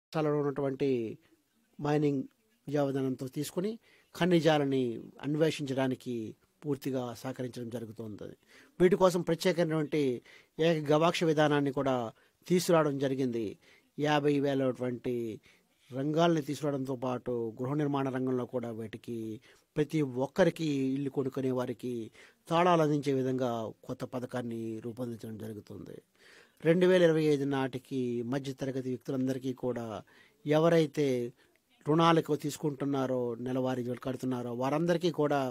రాష్ట్రాలలో ఉన్నటువంటి మైనింగ్ విద్యావిధానంతో తీసుకుని ఖనిజాలని అన్వేషించడానికి పూర్తిగా సహకరించడం జరుగుతుంది. వీటి కోసం ప్రత్యేకమైనటువంటి ఏక గవాక్ష విధానాన్ని కూడా తీసుకురావడం జరిగింది. 50,000 రంగాల్ని తీసుకురావడంతో పాటు గృహ నిర్మాణ రంగంలో కూడా వీటికి ప్రతి ఒక్కరికి ఇల్లు కొనుక్కునే వారికి తాళాలు అందించే విధంగా కొత్త పథకాన్ని రూపొందించడం జరుగుతుంది. 2025 నాటికి మధ్యతరగతి వ్యక్తులందరికీ కూడా ఎవరైతే రుణాలకు తీసుకుంటున్నారో నెలవారీ కడుతున్నారో వారందరికీ కూడా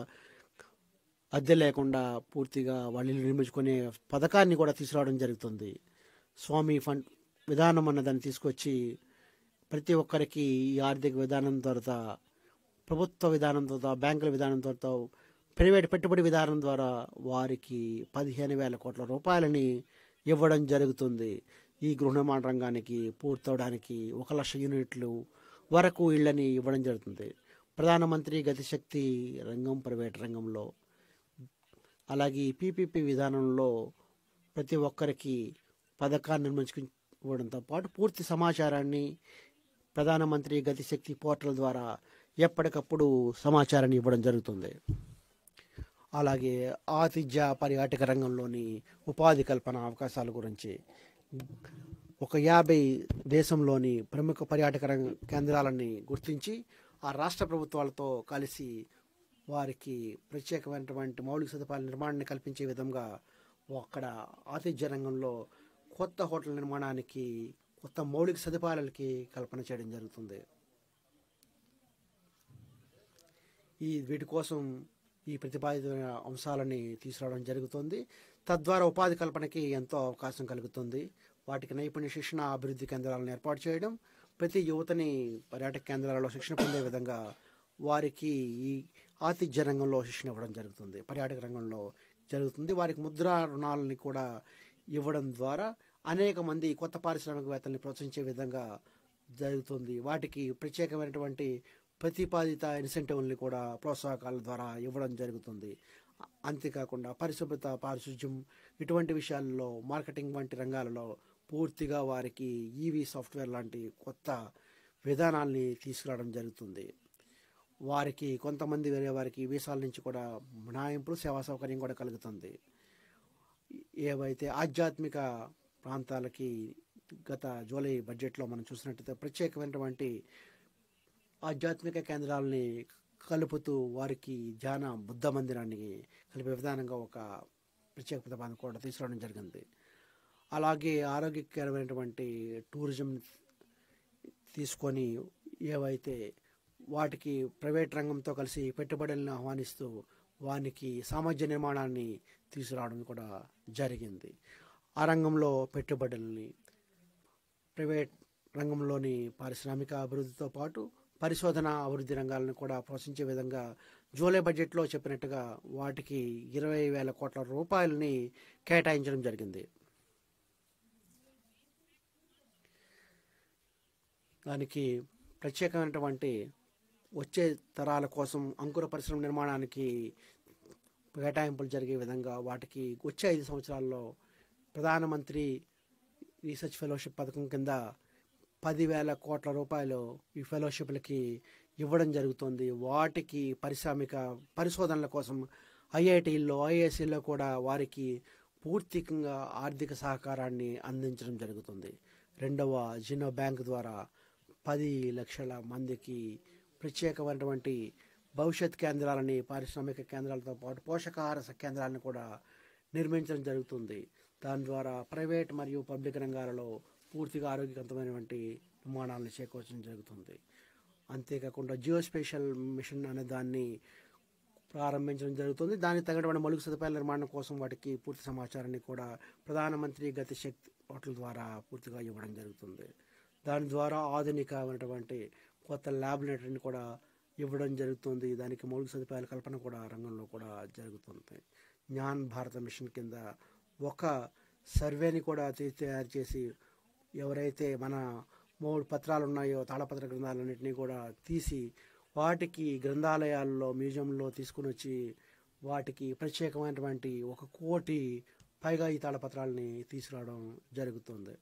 అద్దె లేకుండా పూర్తిగా వాళ్ళు ఇల్లు నిర్మించుకునే పథకాన్ని కూడా తీసుకురావడం జరుగుతుంది. స్వామి ఫండ్ విధానం అన్నదాన్ని తీసుకొచ్చి ప్రతి ఒక్కరికి ఈ ఆర్థిక విధానం ద్వారా, ప్రభుత్వ విధానం ద్వారా, బ్యాంకుల విధానం ద్వారా, ప్రైవేట్ పెట్టుబడి విధానం ద్వారా వారికి 15,000 కోట్ల రూపాయలని ఇవ్వడం జరుగుతుంది. ఈ గృహ నిర్మాణ రంగానికి పూర్తవడానికి 1,00,000 యూనిట్లు వరకు ఇళ్ళని ఇవ్వడం జరుగుతుంది. ప్రధానమంత్రి గతిశక్తి రంగం ప్రైవేట్ రంగంలో, అలాగే పీపీపీ విధానంలో ప్రతి ఒక్కరికి పథకాన్ని నిర్మించుకోవడంతో పాటు పూర్తి సమాచారాన్ని ప్రధానమంత్రి గతిశక్తి పోర్టల్ ద్వారా ఎప్పటికప్పుడు సమాచారాన్ని ఇవ్వడం జరుగుతుంది. అలాగే ఆతిథ్య పర్యాటక రంగంలోని ఉపాధి కల్పన అవకాశాల గురించి ఒక 50 దేశంలోని ప్రముఖ పర్యాటక కేంద్రాలని గుర్తించి ఆ రాష్ట్ర ప్రభుత్వాలతో కలిసి వారికి ప్రత్యేకమైనటువంటి మౌలిక సదుపాయాల నిర్మాణాన్ని కల్పించే విధంగా అక్కడ ఆతిథ్య రంగంలో కొత్త హోటల్ నిర్మాణానికి, కొత్త మౌలిక సదుపాయాలకి కల్పన చేయడం జరుగుతుంది. వీటి కోసం ఈ ప్రతిపాదిత అంశాలని తీసుకురావడం జరుగుతుంది. తద్వారా ఉపాధి కల్పనకి ఎంతో అవకాశం కలుగుతుంది. వాటికి నైపుణ్య శిక్షణ అభివృద్ధి కేంద్రాలను ఏర్పాటు చేయడం, ప్రతి యువతని పర్యాటక కేంద్రాలలో శిక్షణ పొందే విధంగా వారికి ఈ ఆతిథ్య రంగంలో శిక్షణ ఇవ్వడం జరుగుతుంది, పర్యాటక రంగంలో జరుగుతుంది. వారికి ముద్రా రుణాలని కూడా ఇవ్వడం ద్వారా అనేక మంది కొత్త పారిశ్రామికవేత్తల్ని ప్రోత్సహించే విధంగా జరుగుతుంది. వాటికి ప్రత్యేకమైనటువంటి ప్రతిపాదిత ఇన్సెంటివ్ని కూడా ప్రోత్సాహకాల ద్వారా ఇవ్వడం జరుగుతుంది. అంతేకాకుండా పరిశుభ్రత, పారిశుధ్యం ఇటువంటి విషయాల్లో, మార్కెటింగ్ వంటి రంగాలలో పూర్తిగా వారికి ఈవీ సాఫ్ట్వేర్ లాంటి కొత్త విధానాల్ని తీసుకురావడం జరుగుతుంది. వారికి కొంతమంది వేరే వారికి వీసాల నుంచి కూడా మినహాయింపులు, సేవా సౌకర్యం కూడా కలుగుతుంది. ఏవైతే ఆధ్యాత్మిక ప్రాంతాలకి గత జూలై బడ్జెట్లో మనం చూసినట్టయితే ప్రత్యేకమైనటువంటి ఆధ్యాత్మిక కేంద్రాలని కలుపుతూ వారికి ధ్యాన బుద్ధ మందిరాన్ని కలిపే విధానంగా ఒక ప్రత్యేక పథకాన్ని కూడా తీసుకురావడం జరిగింది. అలాగే ఆరోగ్యకరమైనటువంటి టూరిజం తీసుకొని ఏవైతే వాటికి ప్రైవేట్ రంగంతో కలిసి పెట్టుబడులను ఆహ్వానిస్తూ వానికి సామర్థ్య నిర్మాణాన్ని తీసుకురావడం కూడా జరిగింది. ఆ రంగంలో పెట్టుబడుల్ని ప్రైవేట్ రంగంలోని పారిశ్రామిక అభివృద్ధితో పాటు పరిశోధన అభివృద్ధి రంగాలను కూడా ప్రోత్సహించే విధంగా జూలై బడ్జెట్లో చెప్పినట్టుగా వాటికి 20,000 కోట్ల రూపాయలని కేటాయించడం జరిగింది. దానికి ప్రత్యేకమైనటువంటి వచ్చే తరాల కోసం అంకుర పరిశ్రమ నిర్మాణానికి కేటాయింపులు జరిగే విధంగా వాటికి వచ్చే 5 సంవత్సరాల్లో ప్రధానమంత్రి రీసెర్చ్ ఫెలోషిప్ పథకం కింద 10,000 కోట్ల రూపాయలు ఈ ఫెలోషిప్లకి ఇవ్వడం జరుగుతుంది. వాటికి పారిశ్రామిక పరిశోధనల కోసం ఐఐటీల్లో, ఐఐఎస్సిల్లో కూడా వారికి పూర్తికంగా ఆర్థిక సహకారాన్ని అందించడం జరుగుతుంది. రెండవ జినో బ్యాంక్ ద్వారా 10 లక్షల మందికి ప్రత్యేకమైనటువంటి భవిష్యత్ కేంద్రాలని, పారిశ్రామిక కేంద్రాలతో పాటు పోషకాహార కేంద్రాలను కూడా నిర్మించడం జరుగుతుంది. దాని ద్వారా ప్రైవేట్ మరియు పబ్లిక్ రంగాలలో పూర్తిగా ఆరోగ్యవంతమైనటువంటి నిర్మాణాలను చేకూర్చడం జరుగుతుంది. అంతేకాకుండా జియోస్పేషియల్ మిషన్ అనే దాన్ని ప్రారంభించడం జరుగుతుంది. దానికి తగినటువంటి మౌలిక సదుపాయాల నిర్మాణం కోసం వాటికి పూర్తి సమాచారాన్ని కూడా ప్రధానమంత్రి గతిశక్తి పోర్టల్ ద్వారా పూర్తిగా ఇవ్వడం జరుగుతుంది. దాని ద్వారా ఆధునికమైనటువంటి కొత్త ల్యాబొరేటరీని కూడా ఇవ్వడం జరుగుతుంది. దానికి మౌలిక సదుపాయాల కల్పన కూడా రంగంలో కూడా జరుగుతుంది. జ్ఞాన్ భారత మిషన్ కింద ఒక సర్వేని కూడా తయారు చేసి ఎవరైతే మన 3 పత్రాలు ఉన్నాయో తాళపత్ర గ్రంథాలన్నింటినీ కూడా తీసి వాటికి గ్రంథాలయాల్లో, మ్యూజియంలో తీసుకుని వచ్చి వాటికి ప్రత్యేకమైనటువంటి 1 కోటి పైగా ఈ తాళపత్రాలని తీసుకురావడం జరుగుతుంది.